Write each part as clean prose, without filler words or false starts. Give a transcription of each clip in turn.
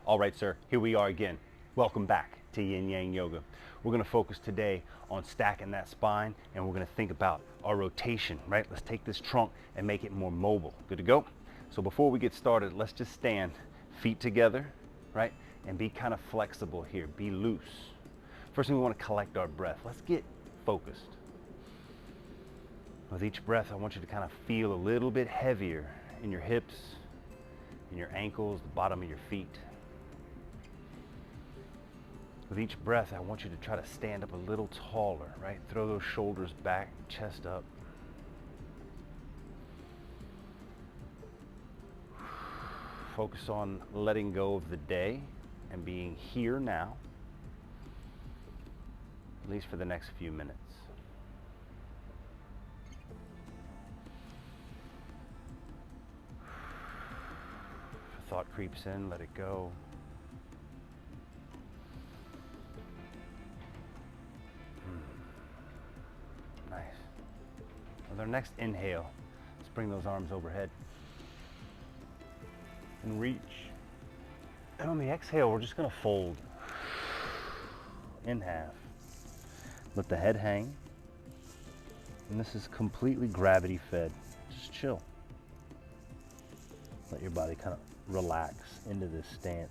All right, sir, here we are again. Welcome back to Yin Yang Yoga. We're gonna focus today on stacking that spine, and we're gonna think about our rotation, right? Let's take this trunk and make it more mobile. Good to go? So before we get started, let's just stand, feet together, right? And be kind of flexible here, be loose. First thing, we wanna collect our breath. Let's get focused. With each breath, I want you to kind of feel a little bit heavier in your hips, in your ankles, the bottom of your feet. With each breath, I want you to try to stand up a little taller, right? Throw those shoulders back, chest up. Focus on letting go of the day and being here now, at least for the next few minutes. If a thought creeps in, let it go. Nice. With our next inhale, let's bring those arms overhead and reach. And on the exhale, we're just gonna fold in half. Let the head hang. And this is completely gravity fed. Just chill. Let your body kind of relax into this stance.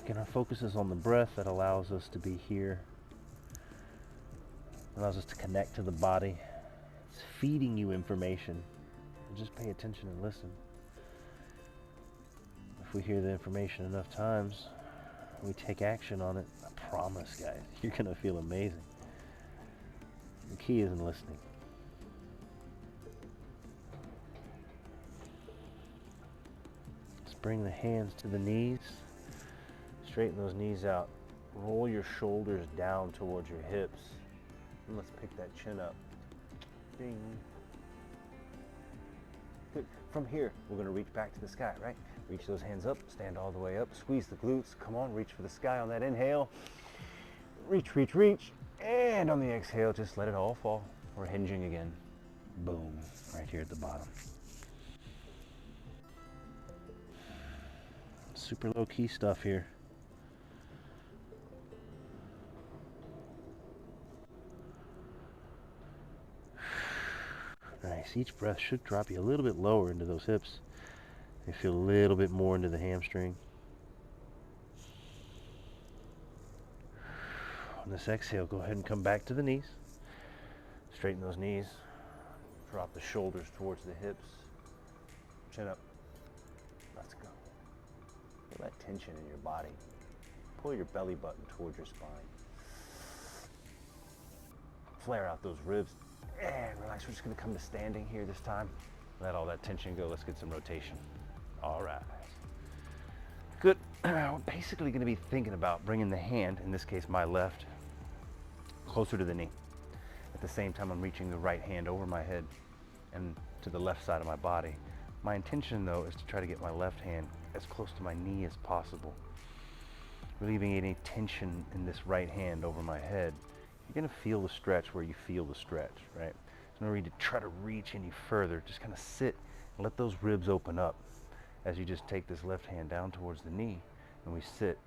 Again, our focus is on the breath. That allows us to be here. Allows us to connect to the body. It's feeding you information. Just pay attention and listen. If we hear the information enough times, we take action on it, I promise, guys, you're gonna feel amazing. The key is in listening. Let's bring the hands to the knees. Straighten those knees out. Roll your shoulders down towards your hips. And let's pick that chin up. Ding. Good. From here, we're going to reach back to the sky, right? Reach those hands up, stand all the way up, squeeze the glutes. Come on, reach for the sky on that inhale. Reach, reach, reach. And on the exhale, just let it all fall. We're hinging again. Boom, right here at the bottom. Super low key stuff here. Nice. Each breath should drop you a little bit lower into those hips. You feel a little bit more into the hamstring. On this exhale, go ahead and come back to the knees. Straighten those knees. Drop the shoulders towards the hips. Chin up. Let's go. Feel that tension in your body. Pull your belly button towards your spine. Flare out those ribs. And relax. We're just going to come to standing here this time. Let all that tension go. Let's get some rotation. All right. Good. We're basically going to be thinking about bringing the hand, in this case my left, closer to the knee. At the same time, I'm reaching the right hand over my head and to the left side of my body. My intention, though, is to try to get my left hand as close to my knee as possible, relieving any tension in this right hand over my head. You're going to feel the stretch where you feel the stretch, right? So no need to try to reach any further. Just kind of sit and let those ribs open up as you just take this left hand down towards the knee and we sit.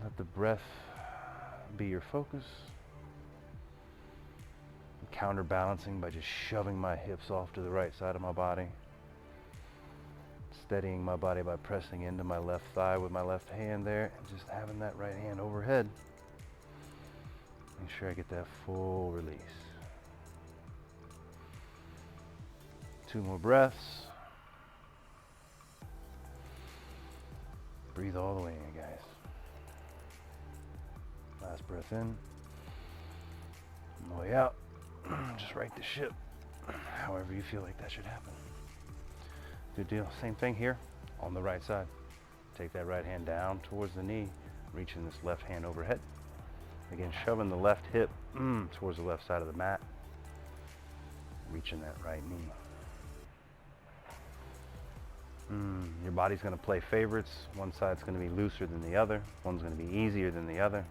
Let the breath be your focus. I'm counterbalancing by just shoving my hips off to the right side of my body. Steadying my body by pressing into my left thigh with my left hand there and just having that right hand overhead. Make sure I get that full release. 2 more breaths. Breathe all the way in, guys. Last breath in. On the way out, just right the ship. However you feel like that should happen. Good deal. Same thing here on the right side. Take that right hand down towards the knee, reaching this left hand overhead. Again, shoving the left hip towards the left side of the mat, reaching that right knee. Your body's going to play favorites. One side's going to be looser than the other. One's going to be easier than the other.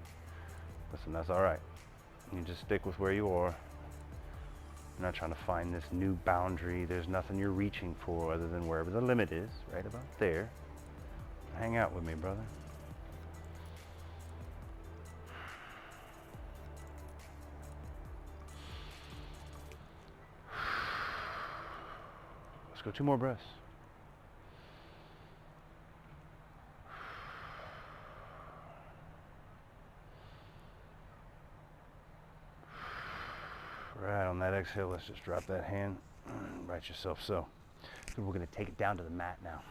Listen, that's all right. You just stick with where you are. You're not trying to find this new boundary. There's nothing you're reaching for other than wherever the limit is, right about there. Hang out with me, brother. Let's go 2 more breaths. Right, on that exhale, let's just drop that hand, right yourself so. We're gonna take it down to the mat now.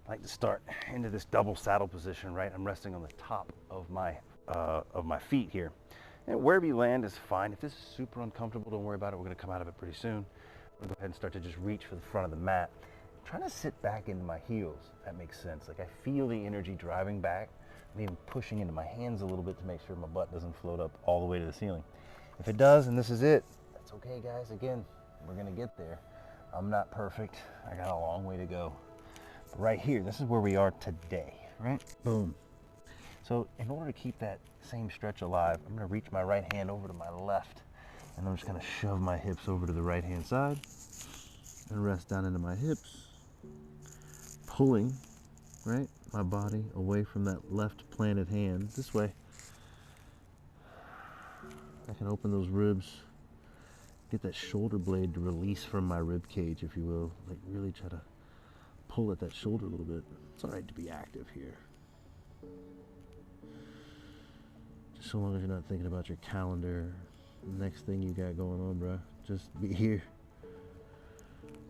I like to start into this double saddle position, right? I'm resting on the top of my feet here. And wherever you land is fine. If this is super uncomfortable, don't worry about it. We're gonna come out of it pretty soon. We'll go ahead and start to just reach for the front of the mat. I'm trying to sit back into my heels, if that makes sense. Like I feel the energy driving back. I'm even pushing into my hands a little bit to make sure my butt doesn't float up all the way to the ceiling. If it does, and this is it, that's okay, guys. Again, we're gonna get there. I'm not perfect. I got a long way to go. But right here, this is where we are today, right? Boom. So in order to keep that same stretch alive, I'm gonna reach my right hand over to my left, and I'm just gonna shove my hips over to the right-hand side and rest down into my hips, pulling, right, my body away from that left planted hand this way. I can open those ribs, get that shoulder blade to release from my rib cage, if you will. Like really try to pull at that shoulder a little bit. It's all right to be active here. Just so long as you're not thinking about your calendar, the next thing you got going on, bruh. Just be here.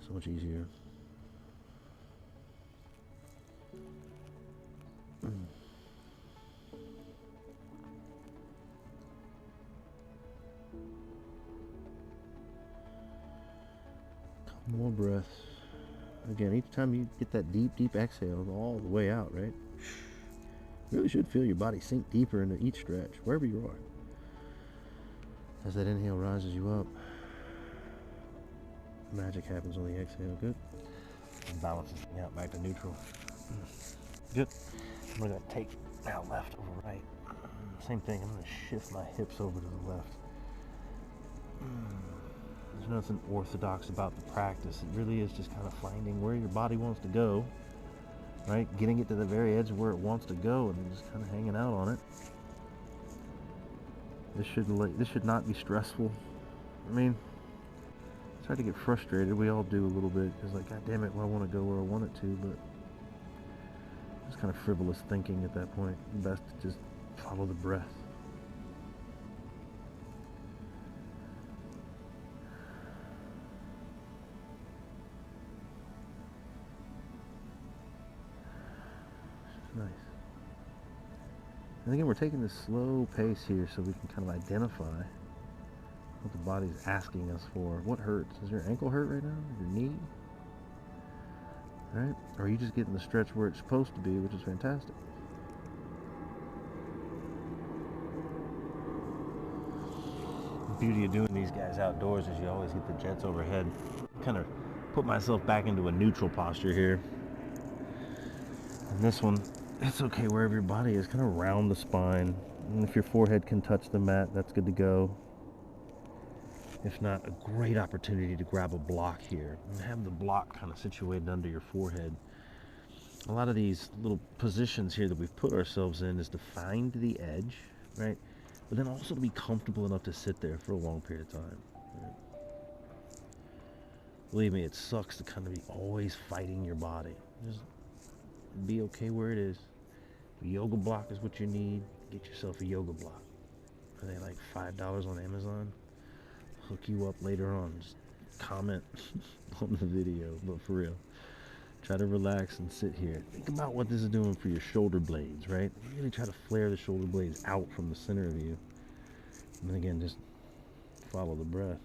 So much easier. Couple more breaths. Again, each time you get that deep exhale all the way out, right? You really should feel your body sink deeper into each stretch, wherever you are. As that inhale rises you up, magic happens on the exhale. Good. And balance this thing out back to neutral. Good. We're going to take now left over right. Same thing. I'm going to shift my hips over to the left. There's nothing orthodox about the practice. It really is just kind of finding where your body wants to go, right? Getting it to the very edge of where it wants to go and just kind of hanging out on it. This should not be stressful. I mean, I try to get frustrated. We all do a little bit because, like, God damn it, well, I want to go where I want it to, but it's kind of frivolous thinking at that point. Best to just follow the breath. Nice. And again, we're taking this slow pace here so we can kind of identify what the body's asking us for. What hurts? Is your ankle hurt right now? Your knee? Right? Or are you just getting the stretch where it's supposed to be, which is fantastic? The beauty of doing these guys outdoors is you always get the jets overhead. Kind of put myself back into a neutral posture here. And this one, it's okay wherever your body is, kind of round the spine. And if your forehead can touch the mat, that's good to go. If not, a great opportunity to grab a block here and have the block kind of situated under your forehead. A lot of these little positions here that we've put ourselves in is to find the edge, right? But then also to be comfortable enough to sit there for a long period of time. Right? Believe me, it sucks to kind of be always fighting your body. Just be okay where it is. If a yoga block is what you need, get yourself a yoga block. Are they like $5 on Amazon? Hook you up later on. Just comment on the video, but for real, try to relax and sit here. Think about what this is doing for your shoulder blades, right? Really try to flare the shoulder blades out from the center of you. And then again, just follow the breath.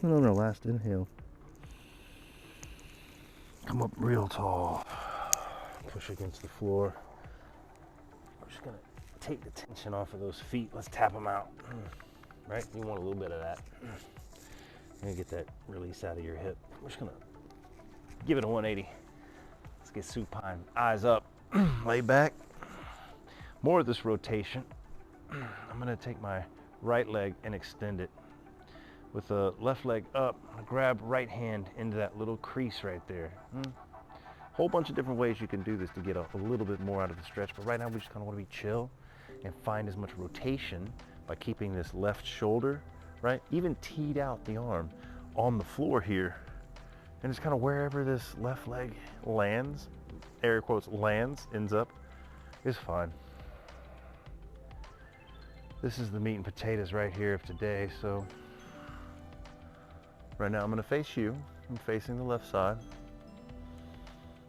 And on our last inhale, come up real tall, push against the floor, we're just gonna take the tension off of those feet. Let's tap them out, right? You want a little bit of that. You're gonna get that release out of your hip. We're just gonna give it a 180. Let's get supine, eyes up, lay back. More of this rotation. I'm gonna take my right leg and extend it. With the left leg up, I'm gonna grab right hand into that little crease right there. Whole bunch of different ways you can do this to get a little bit more out of the stretch, but right now we just kind of want to be chill and find as much rotation by keeping this left shoulder, right, even teed out the arm on the floor here, and just kind of wherever this left leg lands, air quotes lands, ends up, is fine. This is the meat and potatoes right here of today, so right now I'm gonna face you. I'm facing the left side.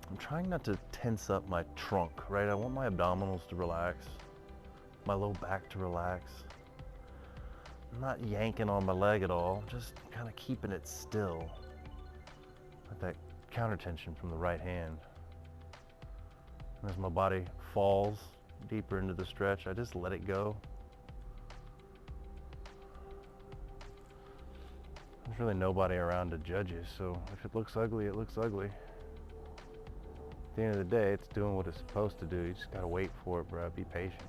I'm trying not to tense up my trunk, right? I want my abdominals to relax, my low back to relax. I'm not yanking on my leg at all, just kind of keeping it still. With that counter tension from the right hand. And as my body falls deeper into the stretch, I just let it go. There's really nobody around to judge you, so if it looks ugly, it looks ugly. At the end of the day, it's doing what it's supposed to do. You just gotta wait for it, bro. Be patient.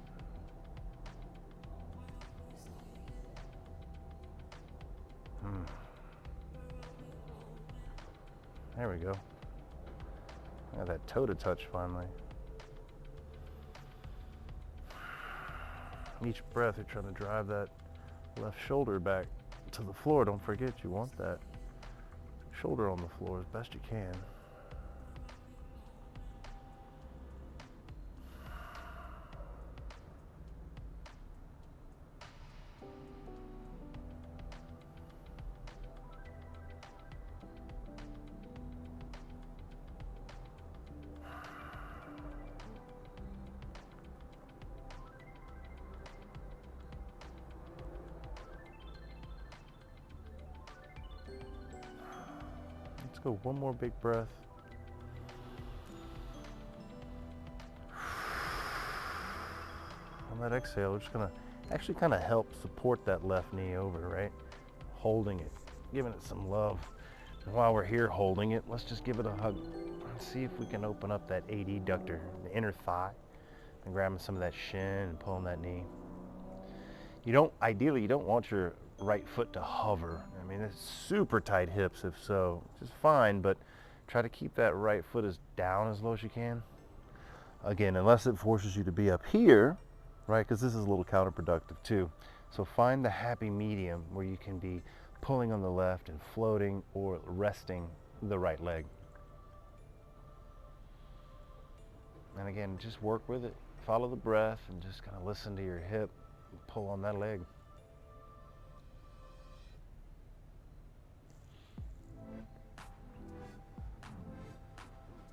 There we go. I got that toe to touch finally. Each breath, you're trying to drive that left shoulder back to the floor. Don't forget, you want that shoulder on the floor as best you can. Let's go one more big breath. On that exhale, we're just gonna actually kind of help support that left knee over, right? Holding it, giving it some love. And while we're here holding it, let's just give it a hug. Let's see if we can open up that adductor, the inner thigh, and grabbing some of that shin and pulling that knee. Ideally, you don't want your right foot to hover. I mean, it's super tight hips if so, which is fine, but try to keep that right foot as down as low as you can. Again, unless it forces you to be up here, right? Because this is a little counterproductive too. So find the happy medium where you can be pulling on the left and floating or resting the right leg. And again, just work with it. Follow the breath and just kind of listen to your hip and pull on that leg.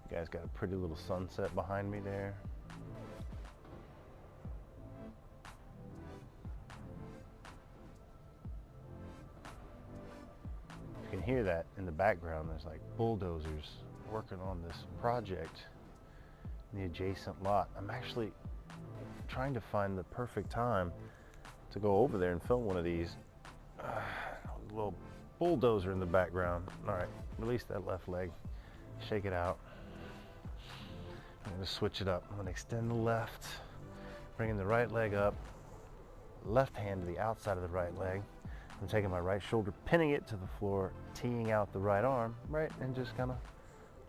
You guys got a pretty little sunset behind me there. You can hear that in the background. There's like bulldozers working on this project in the adjacent lot. I'm actually trying to find the perfect time to go over there and film one of these. Little bulldozer in the background. All right, release that left leg, shake it out. I'm gonna switch it up. I'm gonna extend the left, bringing the right leg up, left hand to the outside of the right leg. I'm taking my right shoulder, pinning it to the floor, teeing out the right arm, right, and just kind of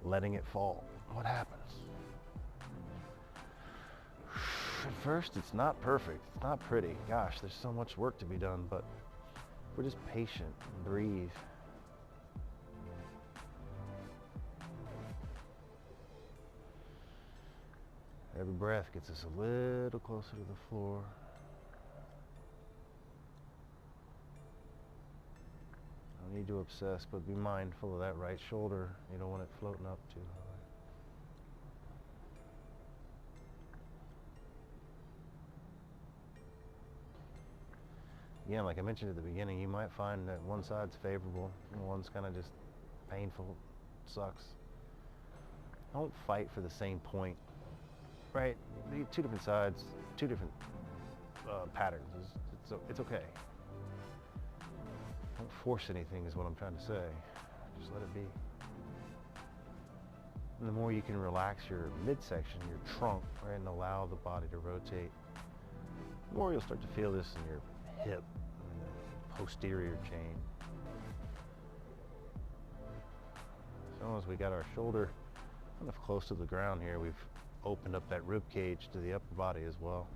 letting it fall. What happens? At first, it's not perfect. It's not pretty. Gosh, there's so much work to be done, but we're just patient and breathe. Every breath gets us a little closer to the floor. No need to obsess, but be mindful of that right shoulder. You don't want it floating up too high. Again, like I mentioned at the beginning, you might find that one side's favorable and one's kind of just painful, sucks. Don't fight for the same point, right? Two different sides, two different patterns. It's okay. Don't force anything is what I'm trying to say. Just let it be. And the more you can relax your midsection, your trunk, right, and allow the body to rotate, the more you'll start to feel this in your hip and the posterior chain. As long as we got our shoulder kind of close to the ground here, we've opened up that rib cage to the upper body as well.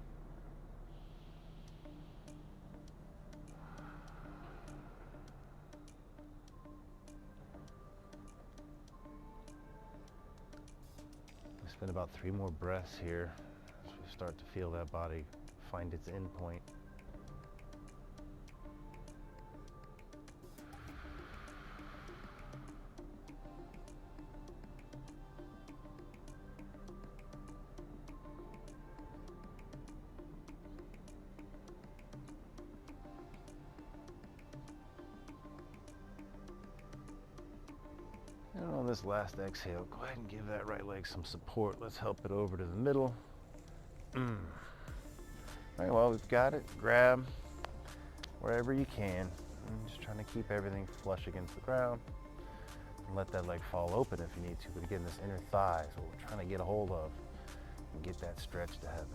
We spend about 3 more breaths here as we start to feel that body find its end point. And on this last exhale, go ahead and give that right leg some support. Let's help it over to the middle. All right, well, we've got it. Grab wherever you can. I'm just trying to keep everything flush against the ground. And let that leg fall open if you need to. But again, this inner thigh is what we're trying to get a hold of and get that stretch to happen.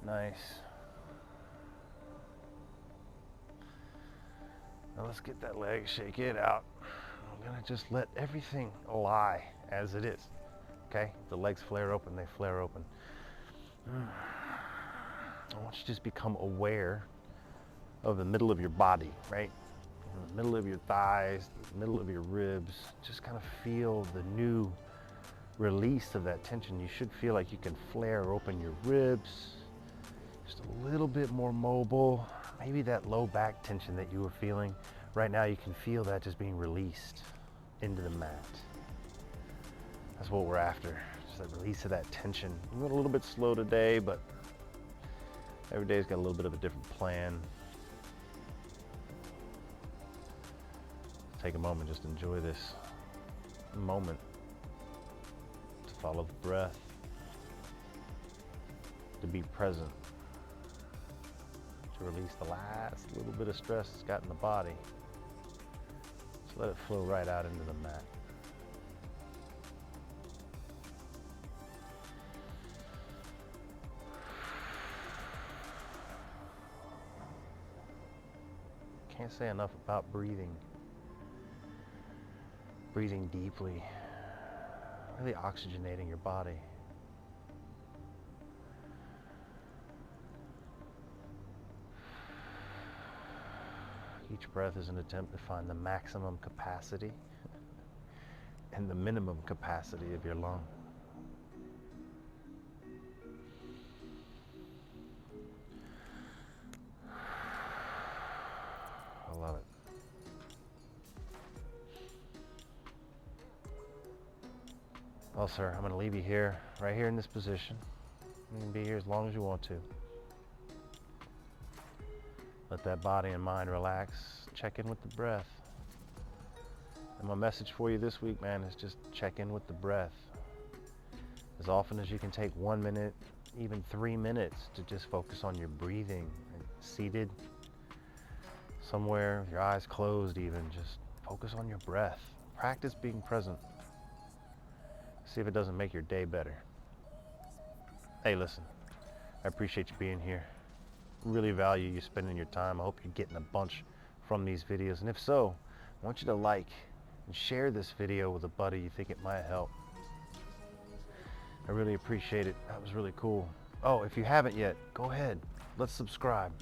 Nice. Now let's get that leg, shake it out. I'm gonna just let everything lie as it is. Okay? The legs flare open, they flare open. I want you to just become aware of the middle of your body, right? In the middle of your thighs, the middle of your ribs. Just kind of feel the new release of that tension. You should feel like you can flare open your ribs. Just a little bit more mobile. Maybe that low back tension that you were feeling, right now you can feel that just being released into the mat. That's what we're after, just that release of that tension. We went a little bit slow today, but every day's got a little bit of a different plan. Take a moment, just enjoy this moment to follow the breath, to be present, to release the last little bit of stress it's got in the body. So let it flow right out into the mat. Can't say enough about breathing. Breathing deeply, really oxygenating your body. Each breath is an attempt to find the maximum capacity and the minimum capacity of your lung. I love it. Well, sir, I'm going to leave you here, right here in this position. You can be here as long as you want to. Let that body and mind relax. Check in with the breath. And my message for you this week, man, is just check in with the breath. As often as you can take 1 minute, even 3 minutes to just focus on your breathing. Seated, somewhere, your eyes closed even, just focus on your breath. Practice being present. See if it doesn't make your day better. Hey, listen, I appreciate you being here. Really value you spending your time. I hope you're getting a bunch from these videos. And if so, I want you to like and share this video with a buddy you think it might help. I really appreciate it. That was really cool. Oh, if you haven't yet, go ahead. Let's subscribe.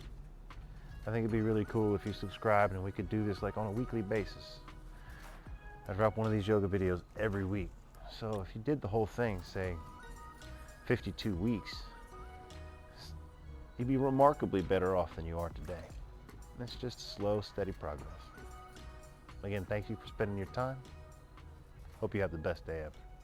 I think it'd be really cool if you subscribed and we could do this like on a weekly basis. I drop one of these yoga videos every week. So if you did the whole thing, say 52 weeks, you'd be remarkably better off than you are today. That's just slow, steady progress. Again, thank you for spending your time. Hope you have the best day ever.